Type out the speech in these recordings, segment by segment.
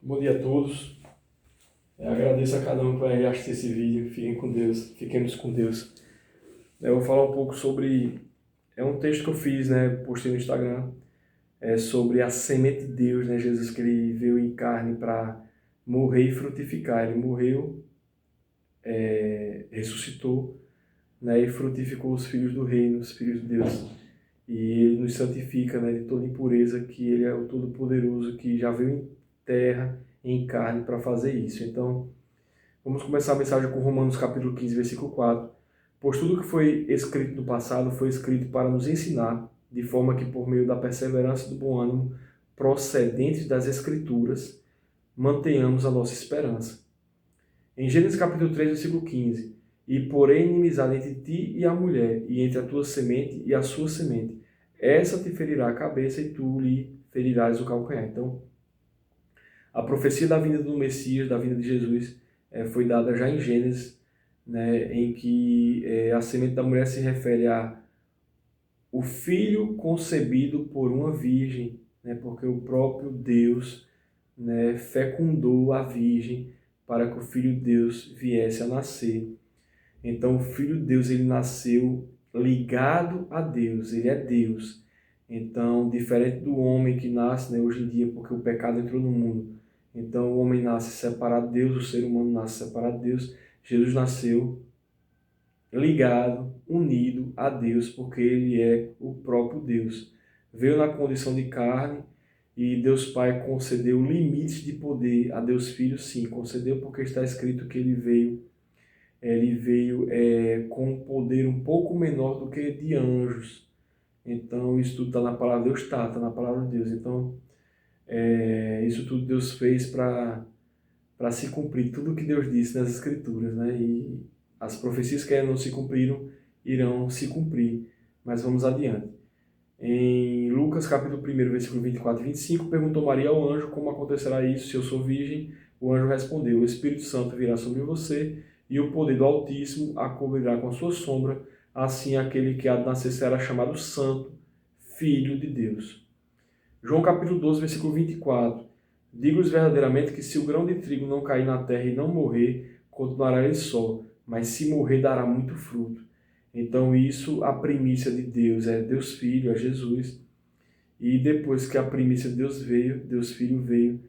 Bom dia a todos. Eu agradeço a cada um que vai assistir esse vídeo. Fiquem com Deus, fiquemos com Deus. Eu vou falar um pouco sobre... É um texto que eu fiz, postei no Instagram, sobre a semente de Deus, Jesus, que ele veio em carne para morrer e frutificar. Ele morreu, ressuscitou, e frutificou os filhos do reino, os filhos de Deus. E ele nos santifica, de toda impureza, que ele é o Todo-Poderoso, que já veio em terra, em carne, para fazer isso. Então, vamos começar a mensagem com Romanos capítulo 15, versículo 4. Pois tudo que foi escrito no passado foi escrito para nos ensinar, de forma que por meio da perseverança e do bom ânimo procedentes das Escrituras, mantenhamos a nossa esperança. Em Gênesis capítulo 3, versículo 15. E porém inimizade entre ti e a mulher, e entre a tua semente e a sua semente. Essa te ferirá a cabeça e tu lhe ferirás o calcanhar. Então, a profecia da vinda do Messias, da vinda de Jesus, foi dada já em Gênesis, em que a semente da mulher se refere a o filho concebido por uma virgem, porque o próprio Deus fecundou a virgem para que o Filho de Deus viesse a nascer. Então o Filho de Deus, ele nasceu ligado a Deus, ele é Deus. Então, diferente do homem que nasce hoje em dia, porque o pecado entrou no mundo, então o homem nasce separado de Deus, o ser humano nasce separado de Deus. Jesus nasceu ligado, unido a Deus, porque ele é o próprio Deus. Veio na condição de carne e Deus Pai concedeu limites de poder a Deus Filho, sim, concedeu, porque está escrito que ele veio com um poder um pouco menor do que de anjos. Então isso tudo está na palavra de Deus, está na palavra de Deus. Então isso tudo Deus fez para se cumprir tudo o que Deus disse nas Escrituras, e as profecias que ainda não se cumpriram irão se cumprir. Mas vamos adiante. Em Lucas capítulo 1, versículo 24 e 25, perguntou Maria ao anjo como acontecerá isso se eu sou virgem. O anjo respondeu: o Espírito Santo virá sobre você e o poder do Altíssimo a cobrirá com a sua sombra. Assim aquele que há de nascer será chamado Santo, Filho de Deus. João capítulo 12, versículo 24. Digo-lhes verdadeiramente que se o grão de trigo não cair na terra e não morrer, continuará ele só, mas se morrer dará muito fruto. Então isso, a primícia de Deus, é Deus Filho, é Jesus. E depois que a primícia de Deus veio, Deus Filho veio,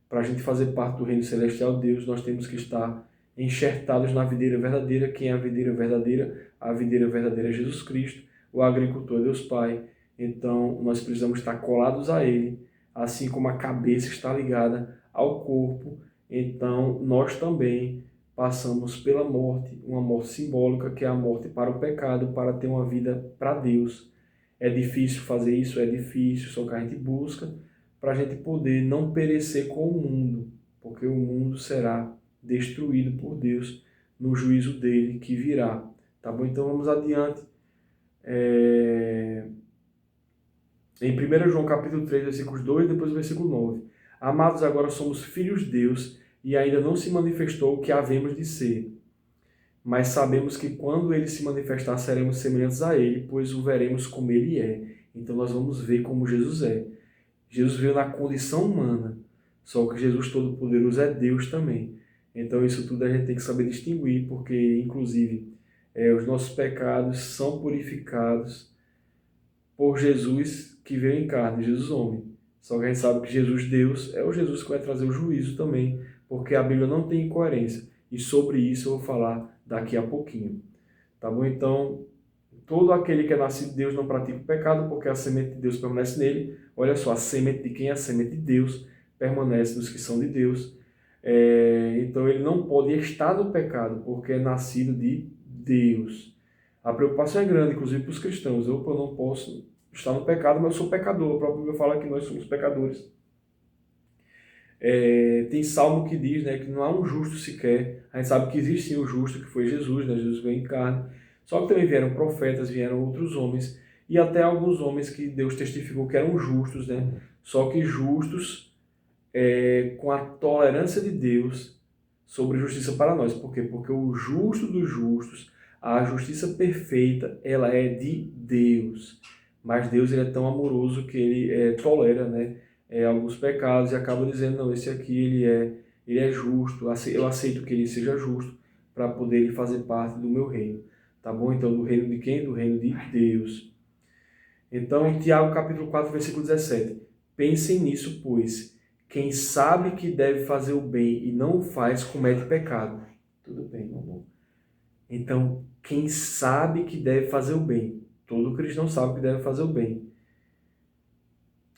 para a gente fazer parte do reino celestial de Deus, nós temos que estar enxertados na videira verdadeira. Quem é a videira verdadeira? A videira verdadeira é Jesus Cristo, o agricultor é Deus Pai. Então nós precisamos estar colados a Ele, assim como a cabeça está ligada ao corpo. Então nós também passamos pela morte, uma morte simbólica, que é a morte para o pecado, para ter uma vida para Deus. É difícil fazer isso, é difícil, só que a gente busca para a gente poder não perecer com o mundo, porque o mundo será destruído por Deus no juízo dele que virá. Tá bom? Então vamos adiante. Em 1 João capítulo 3, versículos 2, depois o versículo 9. Amados, agora somos filhos de Deus e ainda não se manifestou o que havemos de ser. Mas sabemos que quando ele se manifestar, seremos semelhantes a ele, pois o veremos como ele é. Então nós vamos ver como Jesus é. Jesus veio na condição humana, só que Jesus Todo-Poderoso é Deus também. Então isso tudo a gente tem que saber distinguir, porque inclusive os nossos pecados são purificados por Jesus que veio em carne, Jesus homem. Só que a gente sabe que Jesus Deus é o Jesus que vai trazer o juízo também, porque a Bíblia não tem incoerência. E sobre isso eu vou falar daqui a pouquinho. Tá bom? Então, todo aquele que é nascido de Deus não pratica o pecado, porque a semente de Deus permanece nele. Olha só, a semente de quem é a semente de Deus permanece nos que são de Deus. Então ele não pode estar no pecado, porque é nascido de Deus. A preocupação é grande, inclusive para os cristãos. Eu não posso estar no pecado, mas eu sou pecador. O próprio Bíblia fala que nós somos pecadores. Tem salmo que diz que não há um justo sequer. A gente sabe que existe sim o justo, que foi Jesus, Jesus veio em carne. Só que também vieram profetas, vieram outros homens, e até alguns homens que Deus testificou que eram justos, Só que justos com a tolerância de Deus sobre justiça para nós. Por quê? Porque o justo dos justos, a justiça perfeita, ela é de Deus. Mas Deus ele é tão amoroso que ele tolera, alguns pecados e acaba dizendo, não, esse aqui ele é justo, eu aceito que ele seja justo para poder ele fazer parte do meu reino, tá bom? Então, do reino de quem? Do reino de Deus. Então, Tiago capítulo 4, versículo 17. Pensem nisso, pois quem sabe que deve fazer o bem e não o faz, comete pecado. Tudo bem, meu amor. Então, quem sabe que deve fazer o bem, todo cristão sabe que deve fazer o bem,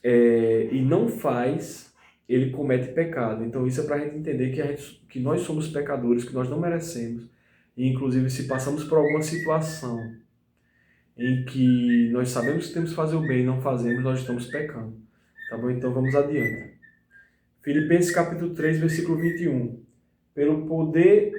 e não faz, ele comete pecado. Então, isso é para a gente entender que nós somos pecadores, que nós não merecemos. E, inclusive, se passamos por alguma situação em que nós sabemos que temos que fazer o bem e não fazemos, nós estamos pecando. Tá bom? Então, vamos adiante. Filipenses capítulo 3, versículo 21. Pelo poder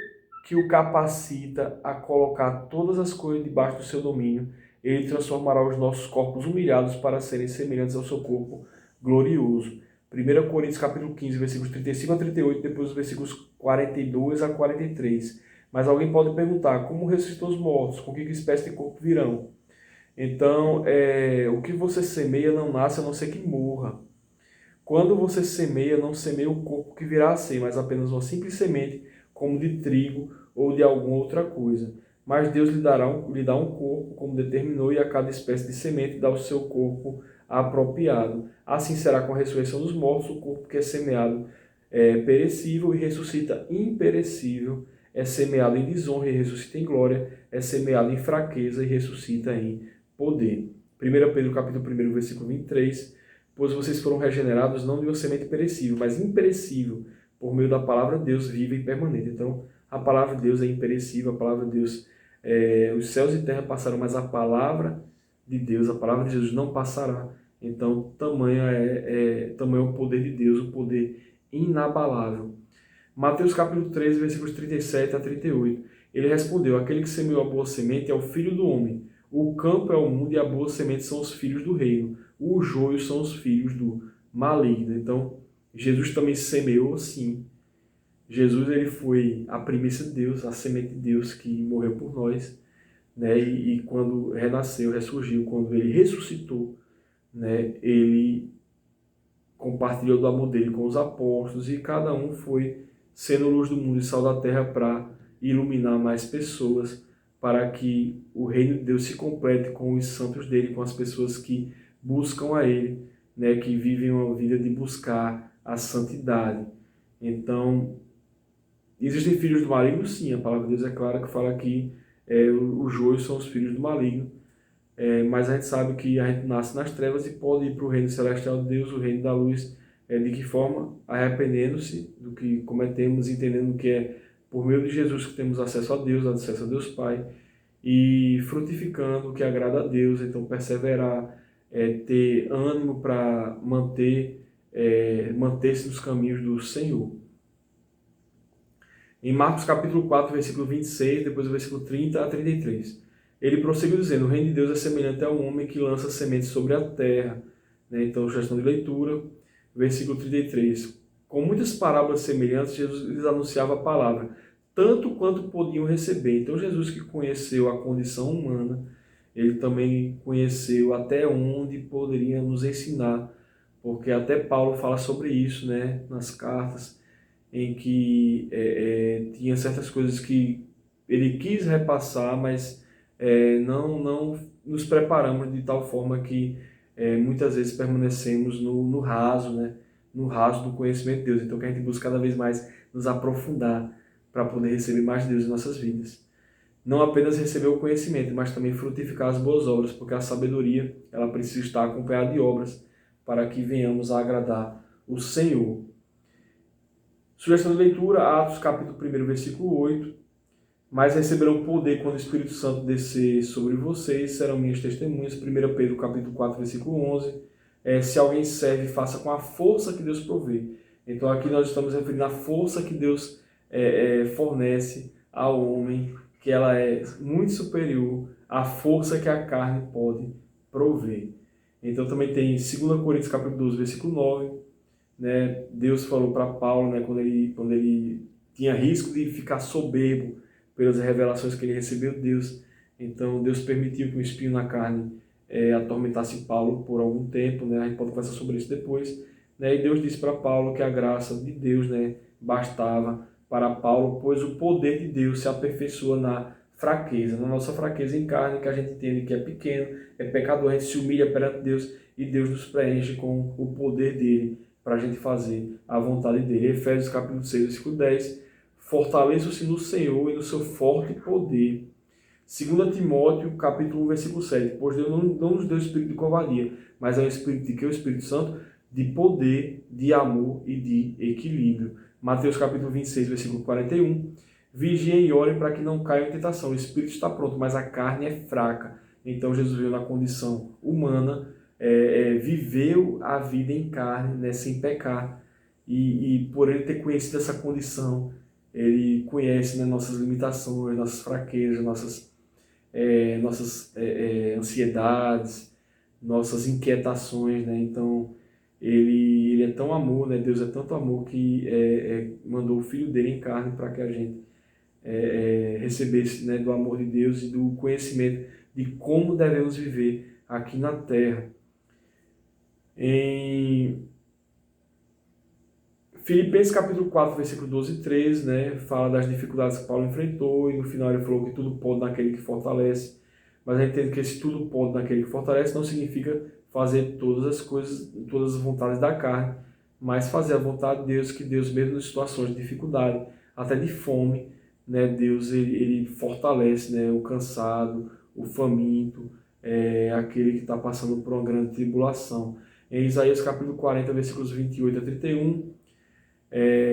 que o capacita a colocar todas as coisas debaixo do seu domínio, ele transformará os nossos corpos humilhados para serem semelhantes ao seu corpo glorioso. 1 Coríntios capítulo 15, versículos 35 a 38, depois os versículos 42 a 43. Mas alguém pode perguntar, como ressuscitou os mortos? Com que espécie de corpo virão? Então, o que você semeia não nasce a não ser que morra. Quando você semeia, não semeia o corpo que virá a ser, mas apenas uma simples semente, como de trigo ou de alguma outra coisa. Mas Deus lhe dá um corpo, como determinou, e a cada espécie de semente dá o seu corpo apropriado. Assim será com a ressurreição dos mortos, o corpo que é semeado é perecível e ressuscita imperecível, é semeado em desonra e ressuscita em glória, é semeado em fraqueza e ressuscita em poder. 1 Pedro capítulo 1, versículo 23. Pois vocês foram regenerados não de uma semente perecível, mas imperecível, por meio da palavra de Deus viva e permanente. Então, a palavra de Deus é imperecível, a palavra de Deus, os céus e terra passarão, mas a palavra de Deus, a palavra de Jesus não passará. Então, tamanho é o poder de Deus, o poder inabalável. Mateus capítulo 13, versículos 37 a 38. Ele respondeu, aquele que semeou a boa semente é o Filho do Homem. O campo é o mundo e a boa semente são os filhos do reino. O joio são os filhos do maligno. Então, Jesus também semeou, sim. Jesus ele foi a primícia de Deus, a semente de Deus que morreu por nós, né? E quando renasceu, ressurgiu, quando ele ressuscitou, né? Ele compartilhou do amor dele com os apóstolos e cada um foi sendo luz do mundo e sal da terra para iluminar mais pessoas, para que o reino de Deus se complete com os santos dele, com as pessoas que buscam a ele, né, que vivem uma vida de buscar a santidade. Então, existem filhos do maligno? Sim, a palavra de Deus é clara que fala que os joios são os filhos do maligno, mas a gente sabe que a gente nasce nas trevas e pode ir para o reino celestial de Deus, o reino da luz, de que forma? Arrependendo-se do que cometemos, entendendo que é por meio de Jesus que temos acesso a Deus Pai, e frutificando o que agrada a Deus, então perseverar, ter ânimo para manter-se nos caminhos do Senhor. Em Marcos capítulo 4, versículo 26, depois o versículo 30 a 33. Ele prosseguiu dizendo, o reino de Deus é semelhante a um homem que lança sementes sobre a terra. Então, sugestão de leitura, versículo 33. Com muitas parábolas semelhantes, Jesus lhes anunciava a palavra, tanto quanto podiam receber. Então, Jesus que conheceu a condição humana, ele também conheceu até onde poderia nos ensinar, porque até Paulo fala sobre isso, né, nas cartas, em que tinha certas coisas que ele quis repassar, mas não nos preparamos de tal forma que muitas vezes permanecemos no raso, né? No raso do conhecimento de Deus. Então que a gente busca cada vez mais nos aprofundar para poder receber mais de Deus em nossas vidas. Não apenas receber o conhecimento, mas também frutificar as boas obras, porque a sabedoria ela precisa estar acompanhada de obras para que venhamos a agradar o Senhor. Sugestão de leitura, Atos capítulo 1, versículo 8. Mas receberão poder quando o Espírito Santo descer sobre vocês, serão minhas testemunhas. 1 Pedro capítulo 4, versículo 11. Se alguém serve, faça com a força que Deus provê. Então aqui nós estamos referindo à força que Deus fornece ao homem, que ela é muito superior à força que a carne pode prover. Então também tem 2 Coríntios capítulo 12, versículo 9. Né? Deus falou para Paulo, né, quando ele tinha risco de ficar soberbo pelas revelações que ele recebeu de Deus. Então Deus permitiu que o espinho na carne atormentasse Paulo por algum tempo, né? A gente pode conversar sobre isso depois, né? E Deus disse para Paulo que a graça de Deus, né, bastava para Paulo, pois o poder de Deus se aperfeiçoa na fraqueza, na nossa fraqueza em carne, que a gente entende que é pequeno, é pecador, a gente se humilha perante Deus e Deus nos preenche com o poder dele para a gente fazer a vontade dele. Efésios capítulo 6, versículo 10, fortaleçam-se no Senhor e no seu forte poder. 2 Timóteo, capítulo 1, versículo 7. Pois Deus não nos deu espírito de covardia, mas é um espírito de que? O Espírito Santo? De poder, de amor e de equilíbrio. Mateus, capítulo 26, versículo 41. Vigiem e orem para que não caiam em tentação. O espírito está pronto, mas a carne é fraca. Então Jesus veio na condição humana, viveu a vida em carne, né, sem pecar. E por ele ter conhecido essa condição, ele conhece, né, nossas limitações, nossas fraquezas, nossas ansiedades, nossas inquietações, né? Então, ele é tão amor, né? Deus é tanto amor que mandou o Filho dele em carne para que a gente recebesse, né, do amor de Deus e do conhecimento de como devemos viver aqui na Terra. Em Filipenses capítulo 4, versículo 12 e 13, né, fala das dificuldades que Paulo enfrentou, e no final ele falou que tudo pode naquele que fortalece. Mas a gente entende que esse tudo pode naquele que fortalece não significa fazer todas as coisas, todas as vontades da carne, mas fazer a vontade de Deus, que Deus mesmo em situações de dificuldade, até de fome, né, Deus ele fortalece, né, o cansado, o faminto, aquele que está passando por uma grande tribulação. Em Isaías capítulo 40, versículos 28 a 31,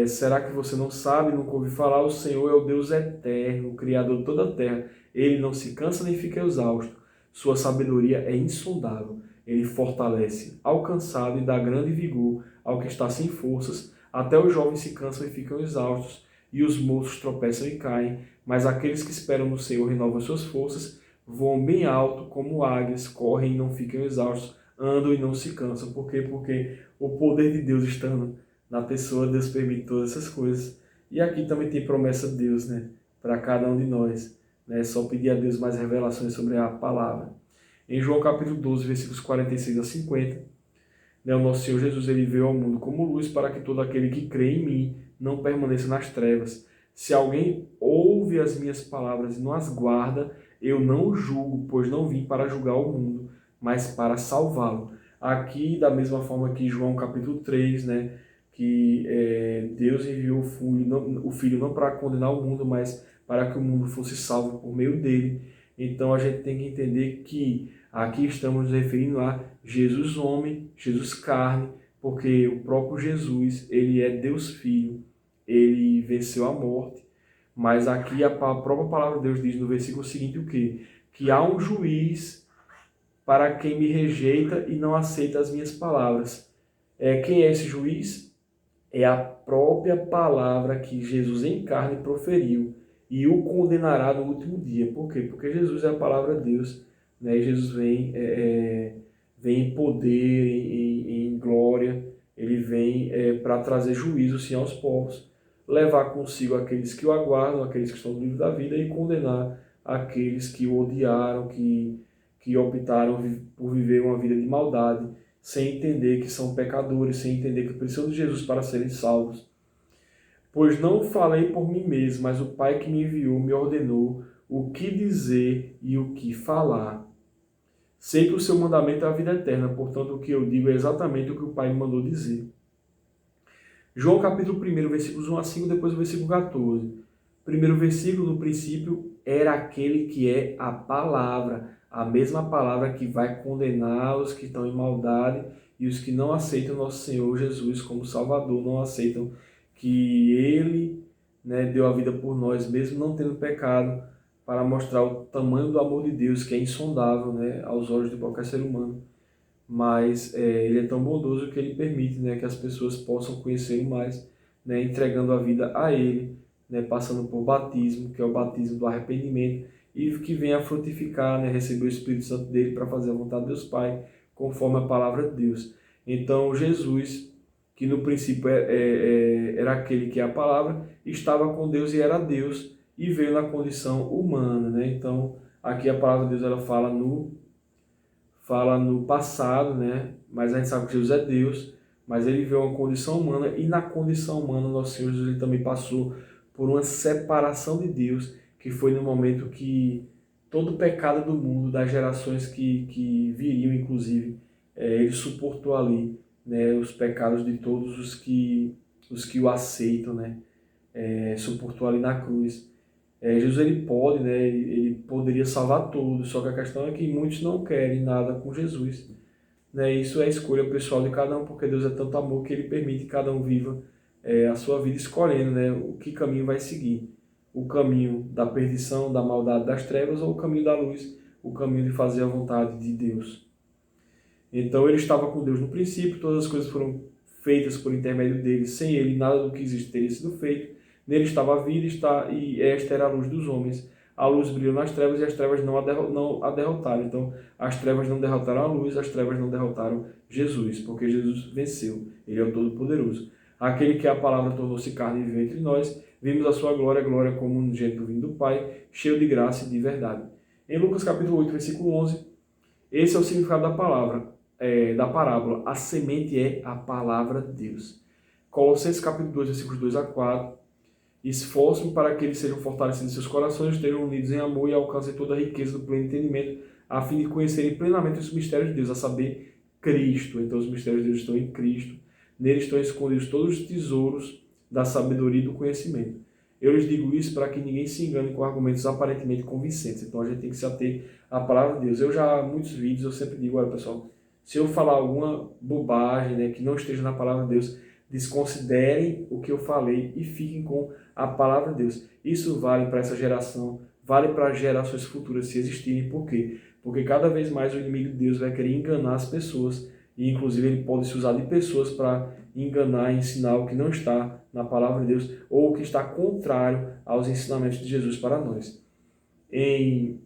será que você não sabe, nunca ouviu falar? O Senhor é o Deus eterno, o Criador de toda a terra. Ele não se cansa nem fica exausto. Sua sabedoria é insondável. Ele fortalece ao cansado e dá grande vigor ao que está sem forças. Até os jovens se cansam e ficam exaustos, e os moços tropeçam e caem. Mas aqueles que esperam no Senhor renovam suas forças, voam bem alto como águias, correm e não ficam exaustos, andam e não se cansam. Por quê? Porque o poder de Deus estando na pessoa, Deus permite todas essas coisas. E aqui também tem promessa de Deus, né, para cada um de nós. Né? É só pedir a Deus mais revelações sobre a palavra. Em João capítulo 12, versículos 46 a 50, né, o nosso Senhor Jesus ele veio ao mundo como luz para que todo aquele que crê em mim não permaneça nas trevas. Se alguém ouve as minhas palavras e não as guarda, eu não o julgo, pois não vim para julgar o mundo, mas para salvá-lo. Aqui, da mesma forma que João capítulo 3, né, que Deus enviou o Filho não para condenar o mundo, mas para que o mundo fosse salvo por meio dele. Então a gente tem que entender que aqui estamos nos referindo a Jesus homem, Jesus carne, porque o próprio Jesus, ele é Deus Filho, ele venceu a morte, mas aqui a própria palavra de Deus diz no versículo seguinte o quê? Que há um juiz para quem me rejeita e não aceita as minhas palavras. Quem é esse juiz? É a própria palavra que Jesus em carne proferiu e o condenará no último dia. Por quê? Porque Jesus é a palavra de Deus, né? E Jesus vem em poder, em glória, ele vem para trazer juízo sim aos povos, levar consigo aqueles que o aguardam, aqueles que estão no livro da vida, e condenar aqueles que o odiaram, que optaram por viver uma vida de maldade, sem entender que são pecadores, sem entender que precisam de Jesus para serem salvos. Pois não falei por mim mesmo, mas o Pai que me enviou me ordenou o que dizer e o que falar. Sei que o seu mandamento é a vida eterna, portanto o que eu digo é exatamente o que o Pai me mandou dizer. João capítulo 1, versículos 1 a 5, depois o versículo 14. Primeiro versículo, no princípio, era aquele que é a palavra, a mesma palavra que vai condenar os que estão em maldade e os que não aceitam nosso Senhor Jesus como Salvador, não aceitam que Ele, né, deu a vida por nós, mesmo não tendo pecado, para mostrar o tamanho do amor de Deus, que é insondável, né, aos olhos de qualquer ser humano. Mas Ele é tão bondoso que Ele permite, né, que as pessoas possam conhecê-lo mais, né, entregando a vida a Ele, né, passando por batismo, que é o batismo do arrependimento, e que venha a frutificar, né, receber o Espírito Santo dele para fazer a vontade de Deus Pai, conforme a palavra de Deus. Então Jesus, que no princípio era aquele que é a palavra, estava com Deus e era Deus, e veio na condição humana. Né? Então aqui a palavra de Deus ela fala no passado, né? Mas a gente sabe que Jesus é Deus, mas ele viveu uma condição humana, e na condição humana nosso Senhor Jesus ele também passou por uma separação de Deus, que foi no momento que todo o pecado do mundo, das gerações que viriam, inclusive, ele suportou ali, né, os pecados de todos os que o aceitam, né, suportou ali na cruz. Jesus ele pode, né, ele poderia salvar todos, só que a questão é que muitos não querem nada com Jesus. Né? Isso é a escolha pessoal de cada um, porque Deus é tanto amor que ele permite que cada um viva a sua vida escolhendo, né, o que caminho vai seguir. O caminho da perdição, da maldade, das trevas, ou o caminho da luz, o caminho de fazer a vontade de Deus. Então ele estava com Deus no princípio, todas as coisas foram feitas por intermédio dele, sem ele nada do que existe teria sido feito. Nele estava a vida e esta era a luz dos homens. A luz brilhou nas trevas e as trevas não a derrotaram. Então as trevas não derrotaram a luz, as trevas não derrotaram Jesus, porque Jesus venceu. Ele é o Todo-Poderoso. Aquele que a palavra tornou-se carne e viveu entre nós, vimos a sua glória, glória como um unigênito vindo do Pai, cheio de graça e de verdade. Em Lucas capítulo 8, versículo 11, esse é o significado da palavra. Da parábola, a semente é a palavra de Deus. Colossenses capítulo 2, versículos 2 a 4, esforço-me para que eles sejam fortalecidos em seus corações, estejam unidos em amor e alcancem toda a riqueza do pleno entendimento, a fim de conhecerem plenamente os mistérios de Deus, a saber, Cristo. Então os mistérios de Deus estão em Cristo, nele estão escondidos todos os tesouros da sabedoria e do conhecimento. Eu lhes digo isso para que ninguém se engane com argumentos aparentemente convincentes. Então a gente tem que se ater à palavra de Deus. Eu já, em muitos vídeos, eu sempre digo, olha pessoal, se eu falar alguma bobagem, né, que não esteja na palavra de Deus, desconsiderem o que eu falei e fiquem com a palavra de Deus. Isso vale para essa geração, vale para gerações futuras se existirem. Por quê? Porque cada vez mais o inimigo de Deus vai querer enganar as pessoas, e inclusive ele pode se usar de pessoas para enganar e ensinar o que não está na palavra de Deus, ou o que está contrário aos ensinamentos de Jesus para nós. Em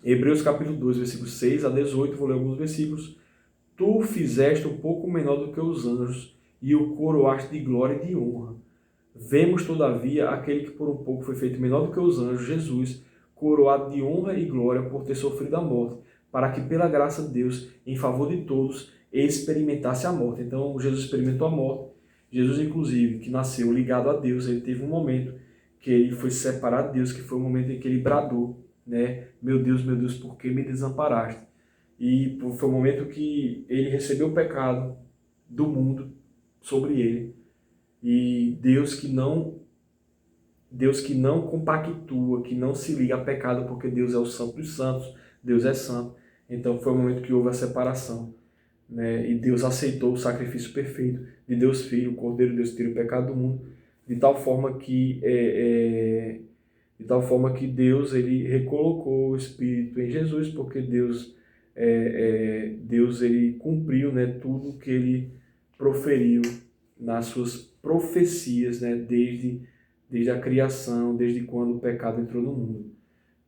Hebreus capítulo 2, versículos 6 a 18, vou ler alguns versículos. Tu fizeste um pouco menor do que os anjos, e o coroaste de glória e de honra. Vemos, todavia, aquele que por um pouco foi feito menor do que os anjos, Jesus, coroado de honra e glória por ter sofrido a morte, para que, pela graça de Deus, em favor de todos, experimentasse a morte. Então, Jesus experimentou a morte. Jesus, inclusive, que nasceu ligado a Deus, ele teve um momento que ele foi separado de Deus, que foi o momento em que ele bradou, né? Meu Deus, por que me desamparaste? E foi o momento que ele recebeu o pecado do mundo sobre ele. E Deus que não compactua, que não se liga a pecado, porque Deus é o Santo dos Santos, Deus é santo. Então foi o momento que houve a separação, né? E Deus aceitou o sacrifício perfeito de Deus Filho, o Cordeiro de Deus que tira o pecado do mundo, de tal forma que Deus ele recolocou o Espírito em Jesus, porque Deus ele cumpriu, né, tudo que ele proferiu nas suas profecias, né, desde a criação, desde quando o pecado entrou no mundo,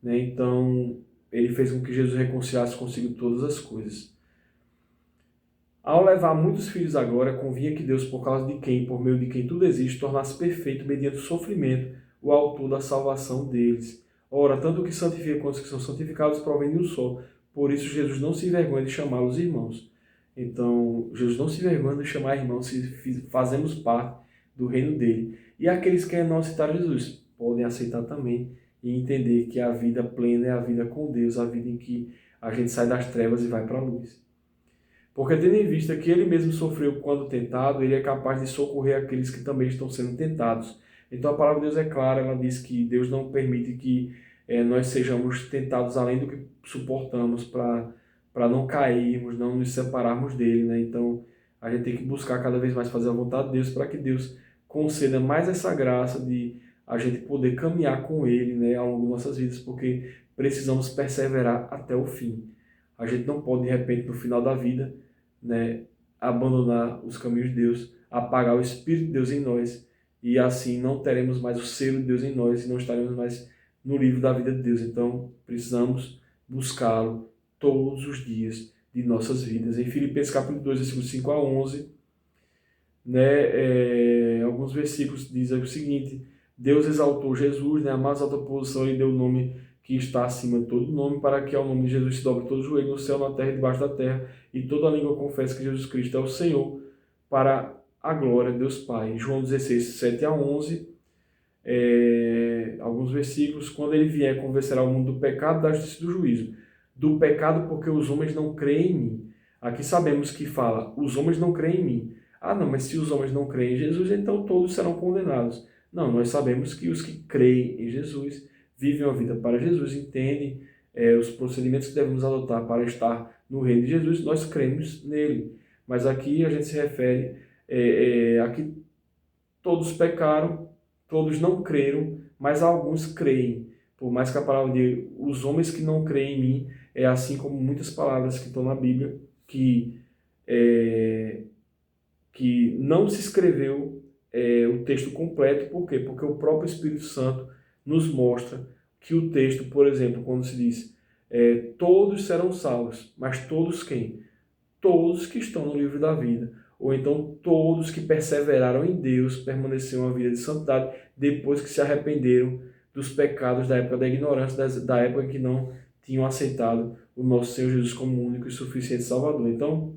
né? Então ele fez com que Jesus reconciliasse consigo todas as coisas. Ao levar muitos filhos agora, convinha que Deus, por causa de quem, por meio de quem tudo existe, tornasse perfeito, mediante o sofrimento, o autor da salvação deles. Ora, tanto o que santifica quanto os que são santificados provém de um só. Por isso Jesus não se envergonha de chamá-los irmãos. Então, Jesus não se envergonha de chamar irmãos se fazemos parte do reino dele. E aqueles que não aceitar Jesus podem aceitar também e entender que a vida plena é a vida com Deus, a vida em que a gente sai das trevas e vai para a luz. Porque tendo em vista que ele mesmo sofreu quando tentado, ele é capaz de socorrer aqueles que também estão sendo tentados. Então a palavra de Deus é clara, ela diz que Deus não permite que nós sejamos tentados além do que suportamos para não cairmos, não nos separarmos dele, né? Então a gente tem que buscar cada vez mais fazer a vontade de Deus para que Deus conceda mais essa graça de a gente poder caminhar com ele, né, ao longo de nossas vidas, porque precisamos perseverar até o fim. A gente não pode, de repente, no final da vida, né, abandonar os caminhos de Deus, apagar o Espírito de Deus em nós, e assim não teremos mais o selo de Deus em nós e não estaremos mais no livro da vida de Deus. Então, precisamos buscá-lo todos os dias de nossas vidas. Em Filipenses capítulo 2, versículos 5 a 11, né, alguns versículos dizem o seguinte: Deus exaltou Jesus, né, a mais alta posição, e deu o nome que está acima de todo nome, para que ao nome de Jesus se dobre todo joelho no céu, na terra e debaixo da terra, e toda língua confesse que Jesus Cristo é o Senhor, para a glória de Deus Pai. João 16, 7 a 11, alguns versículos: quando ele vier, convencerá o mundo do pecado, da justiça e do juízo. Do pecado, porque os homens não creem em mim. Aqui sabemos que fala, os homens não creem em mim. Ah, não, mas se os homens não creem em Jesus, então todos serão condenados. Não, nós sabemos que os que creem em Jesus vivem a vida para Jesus, entendem os procedimentos que devemos adotar para estar no reino de Jesus, nós cremos nele. Mas aqui a gente se refere a que todos pecaram, todos não creram, mas alguns creem. Por mais que a palavra diga, os homens que não creem em mim, é assim como muitas palavras que estão na Bíblia, que não se escreveu o texto completo. Por quê? Porque o próprio Espírito Santo nos mostra que o texto, por exemplo, quando se diz todos serão salvos, mas todos quem? Todos que estão no livro da vida, ou então todos que perseveraram em Deus, permaneceram a vida de santidade, depois que se arrependeram dos pecados da época da ignorância, da época em que não tinham aceitado o nosso Senhor Jesus como único e suficiente Salvador. Então,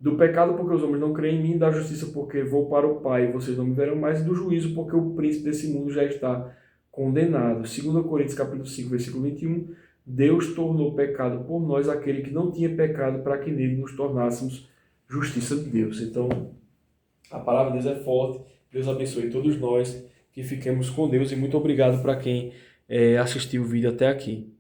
do pecado porque os homens não creem em mim, da justiça porque vou para o Pai e vocês não me verão mais, e do juízo porque o príncipe desse mundo já está condenado. 2 Coríntios capítulo 5, versículo 21, Deus tornou pecado por nós aquele que não tinha pecado, para que nele nos tornássemos justiça de Deus. Então, a palavra de Deus é forte. Deus abençoe todos nós, que fiquemos com Deus, e muito obrigado para quem assistiu o vídeo até aqui.